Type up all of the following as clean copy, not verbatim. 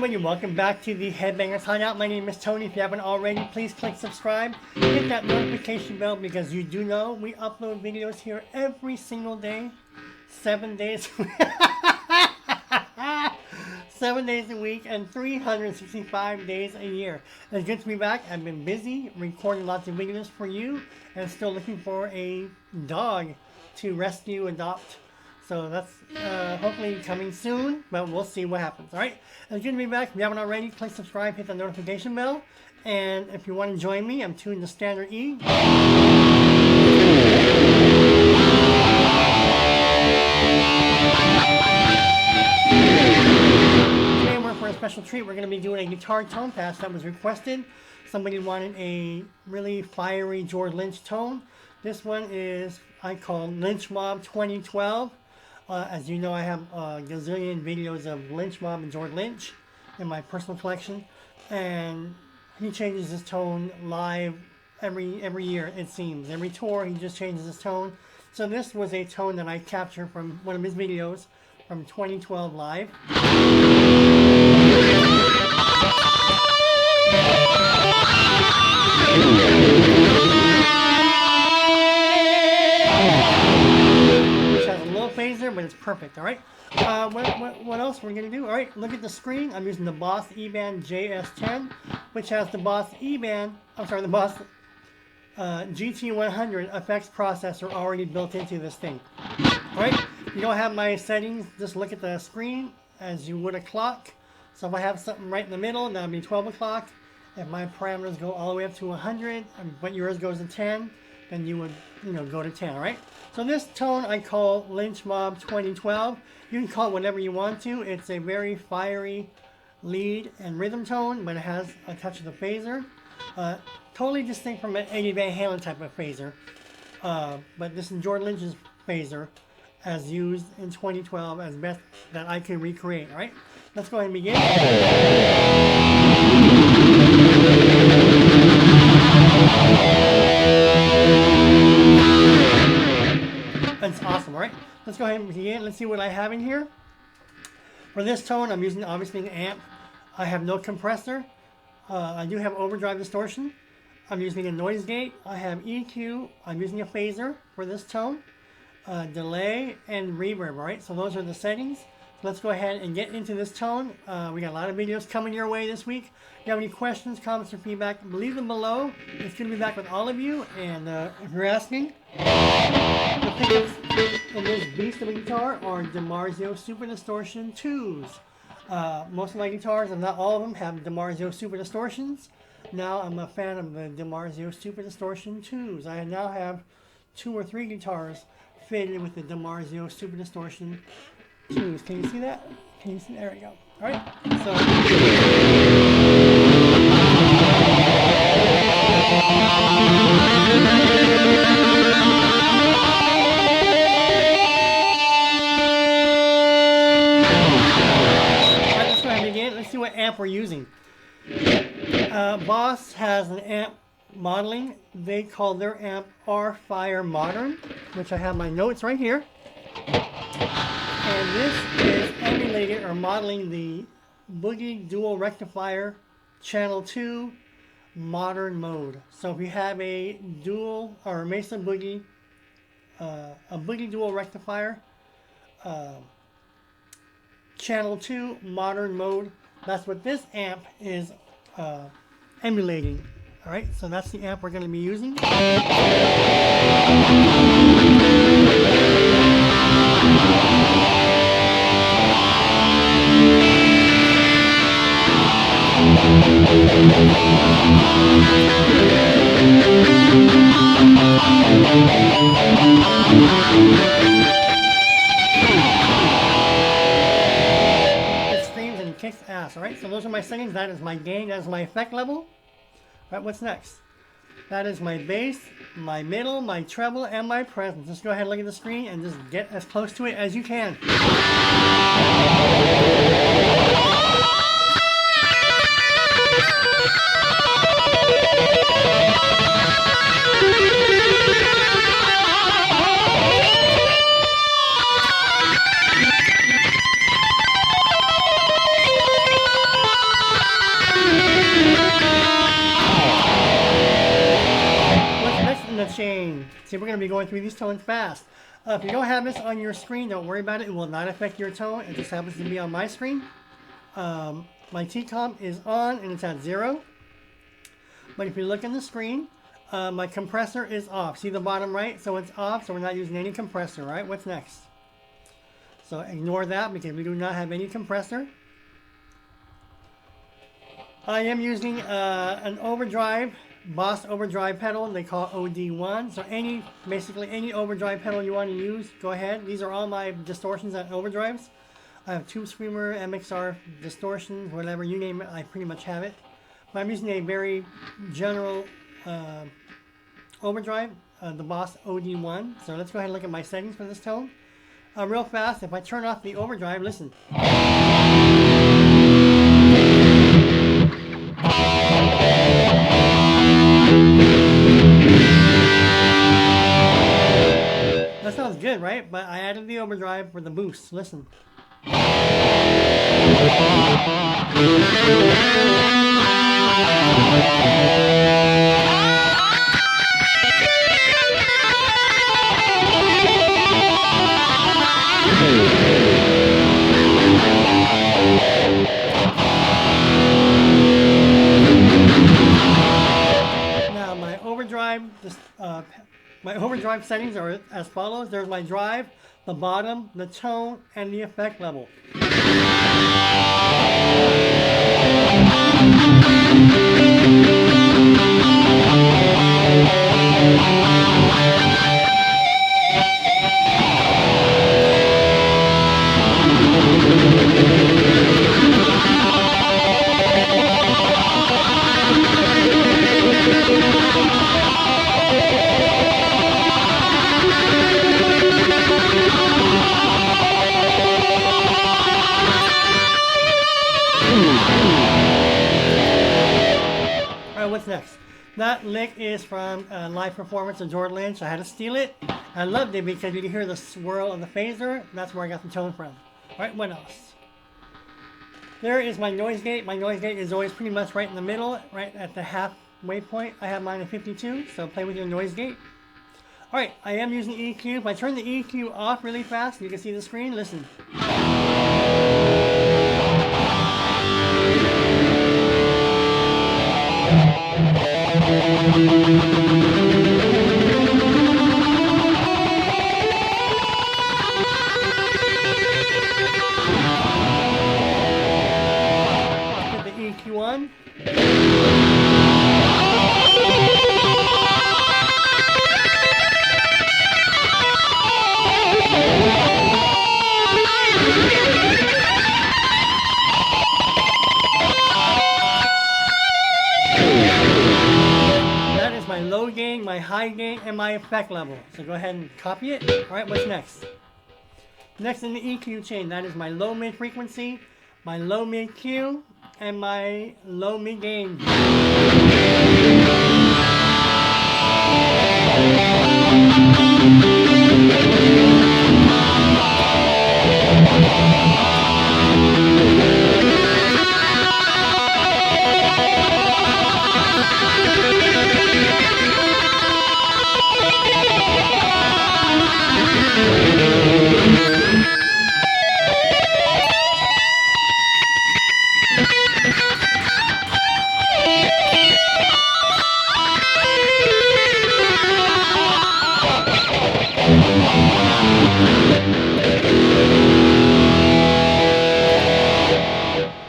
everybody, welcome back to the Headbangers Hideout. My name is Tony. If you haven't already, please click subscribe. Hit that notification bell because you do know we upload videos here every single day, 7 days 7 days a week and 365 days a year. It's good to be back. I've been busy recording lots of videos for you and still looking for a dog to rescue, adopt. So that's hopefully coming soon, but we'll see what happens. All right, it's good to be back. If you haven't already, click subscribe, hit the notification bell. And if you want to join me, I'm tuned to standard E. Today we're for a special treat. We're going to be doing a guitar tone pass that was requested. Somebody wanted a really fiery George Lynch tone. This one is, I call Lynch Mob 2012. As you know, I have a gazillion videos of Lynch Mob and George Lynch in my personal collection, and he changes his tone live every year, it seems. Every tour, he just changes his tone. So this was a tone that I captured from one of his videos from 2012 live. But it's perfect. All right, what else we're gonna do? All right, look at the screen. I'm using the Boss eBand JS-10, which has the Boss eBand, the Boss GT100 effects processor already built into this thing. All right, you don't have my settings, just look at the screen as you would a clock. So if I have something right in the middle, that'll be 12 o'clock. If my parameters go all the way up to 100, but yours goes to 10, then you would, go to 10, all right? So this tone I call Lynch Mob 2012. You can call it whatever you want to. It's a very fiery lead and rhythm tone, but it has a touch of the phaser. Totally distinct from an Eddie Van Halen type of phaser. But this is George Lynch's phaser as used in 2012 as best that I can recreate, all right? Let's go ahead and begin. That's awesome, all right? Let's go ahead and begin. Let's see what I have in here. For this tone, I'm using obviously an amp. I have no compressor. I do have overdrive distortion. I'm using a noise gate. I have EQ. I'm using a phaser for this tone. Delay and reverb, all right? So those are the settings. Let's go ahead and get into this tone. We got a lot of videos coming your way this week. If you have any questions, comments, or feedback, leave them below. It's going to be back with all of you. And if you're asking, the pickups in this beast of a guitar are DiMarzio Super Distortion 2s. Most of my guitars, and not all of them, have DiMarzio Super Distortions. Now I'm a fan of the DiMarzio Super Distortion 2s. I now have 2 or 3 guitars fitted with the DiMarzio Super Distortion 2s. Can you see that? Can you see? There we go. All right. So. Let's go ahead and begin. Let's see what amp we're using. Boss has an amp modeling. They call their amp R-Fire Modern, which I have my notes right here. And this is emulated or modeling the Boogie Dual Rectifier Channel 2 Modern Mode. So if you have a dual or a Mesa Boogie, a Boogie Dual Rectifier Channel 2 Modern Mode, that's what this amp is emulating. All right, so that's the amp we're going to be using. It screams and kicks ass, all right? So those are my settings. That is my gain, that is my effect level. All right, what's next? That is my bass, my middle, my treble, and my presence. Just go ahead and look at the screen and just get as close to it as you can. See, we're going to be going through these tones fast. If you don't have this on your screen, don't worry about it. It will not affect your tone. It just happens to be on my screen. My T-comp is on and it's at 0. But if you look in the screen, my compressor is off. See the bottom right? So it's off, so we're not using any compressor, right? What's next? So ignore that because we do not have any compressor. I am using an overdrive, Boss overdrive pedal. They call OD1. So basically any overdrive pedal you want to use, go ahead. These are all my distortions and overdrives. I have Tube Screamer, MXR, distortions, whatever you name it, I pretty much have it. But I'm using a very general overdrive, the Boss OD1. So let's go ahead and look at my settings for this tone. Real fast, if I turn off the overdrive, listen. That sounds good, right? But I added the overdrive for the boost. Listen. Now my overdrive settings are as follows. There's my drive, the bottom, the tone, and the effect level. What's next? That lick is from a live performance of Jordan Lynch. I had to steal it. I loved it because you can hear the swirl of the phaser. That's where I got the tone from. Alright, what else? There is my noise gate. My noise gate is always pretty much right in the middle, right at the halfway point. I have mine at 52, so play with your noise gate. Alright, I am using EQ. If I turn the EQ off really fast, you can see the screen. Listen. Put the EQ on. My low gain, my high gain, and my effect level. So go ahead and copy it. Alright, what's next? Next in the EQ chain, that is my low mid frequency, my low mid Q, and my low mid gain.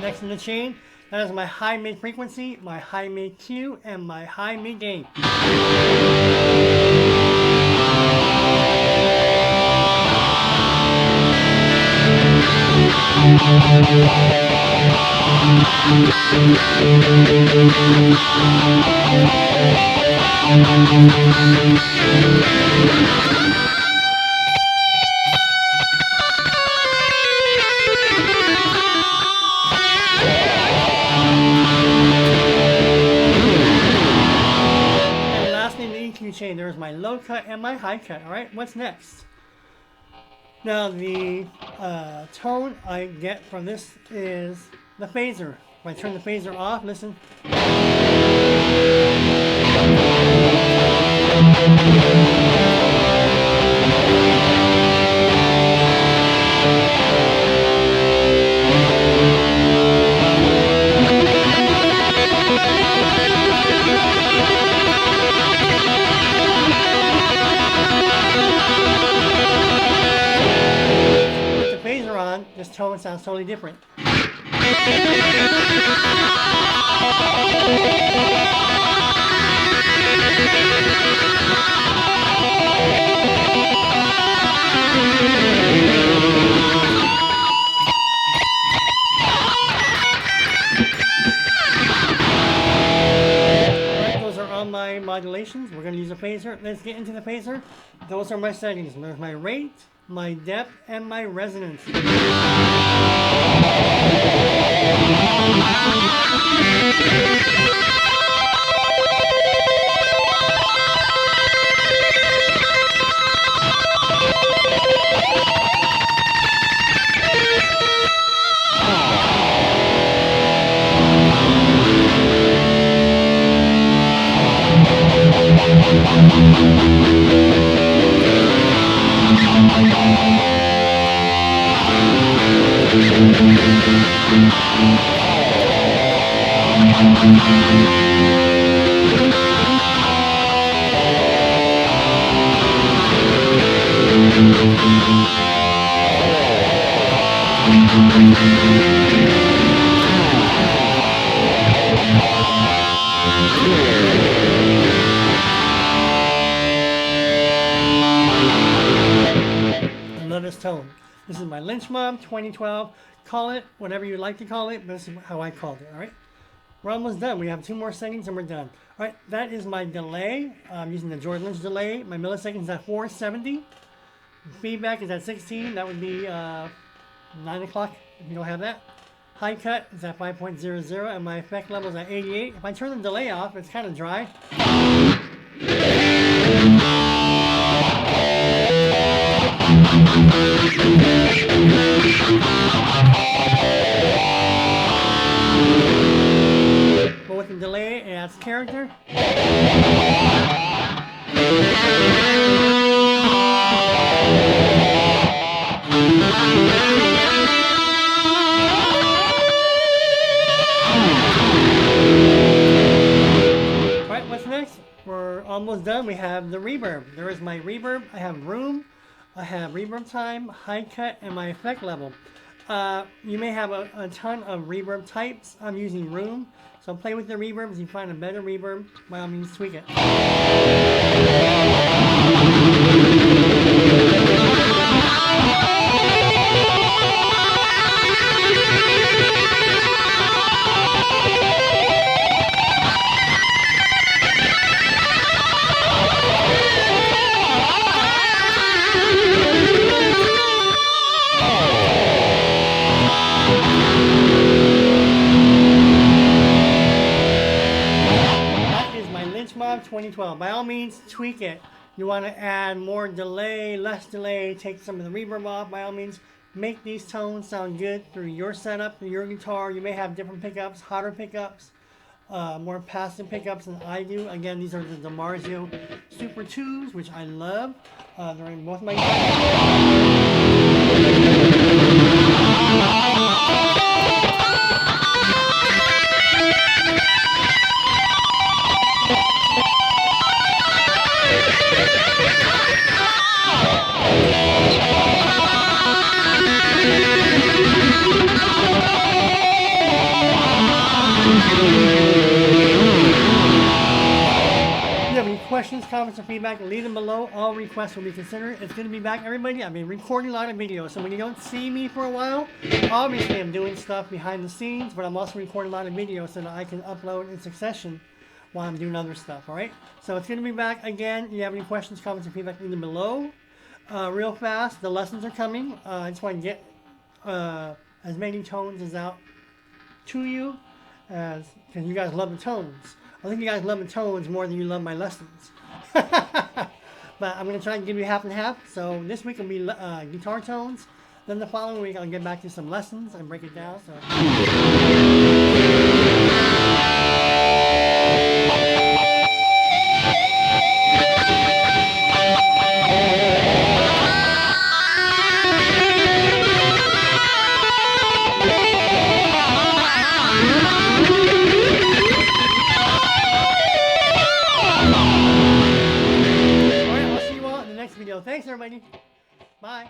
Next in the chain, that is my high mid frequency, my high mid Q, and my high mid gain. Chain, there's my low cut and my high cut. Alright, what's next? Now the tone I get from this is the phaser. If I turn the phaser off, listen. on, this tone sounds totally different. My modulations. We're going to use a phaser. Let's get into the phaser. Those are my settings. There's my rate, my depth, and my resonance. I love this tone. This is my Lynch Mob 2012. Call it whatever you like to call it, but this is how I called it, all right? We're almost done. We have 2 more settings and we're done. All right, that is my delay. I'm using the George Lynch delay. My milliseconds at 470. Feedback is at 16. That would be 9 o'clock if you don't have that. High cut is at 5.00 and my effect level is at 88. If I turn the delay off, it's kind of dry. But with the delay, it adds character. Alright, what's next? We're almost done. We have the reverb. There is my reverb. I have room. I have reverb time, high cut, and my effect level. You may have a ton of reverb types. I'm using room. So play with the reverbs. If you find a better reverb, by all means tweak it. Mob 2012. By all means, tweak it. You want to add more delay, less delay, take some of the reverb off. By all means, make these tones sound good through your setup, through your guitar. You may have different pickups, hotter pickups, more passive pickups than I do. Again, these are the DiMarzio Super 2s, which I love. They're in both my questions, comments, or feedback, leave them below. All requests will be considered. It's going to be back, everybody. I've been recording a lot of videos, so when you don't see me for a while, obviously I'm doing stuff behind the scenes, but I'm also recording a lot of videos so that I can upload in succession while I'm doing other stuff, alright? So it's going to be back again. If you have any questions, comments, or feedback, leave them below. Real fast, the lessons are coming. I just want to get as many tones as out to you, because you guys love the tones. I think you guys love the tones more than you love my lessons. But I'm going to try and give you half and half. So this week will be guitar tones. Then the following week I'll get back to some lessons and break it down. So. Thanks, everybody. Bye.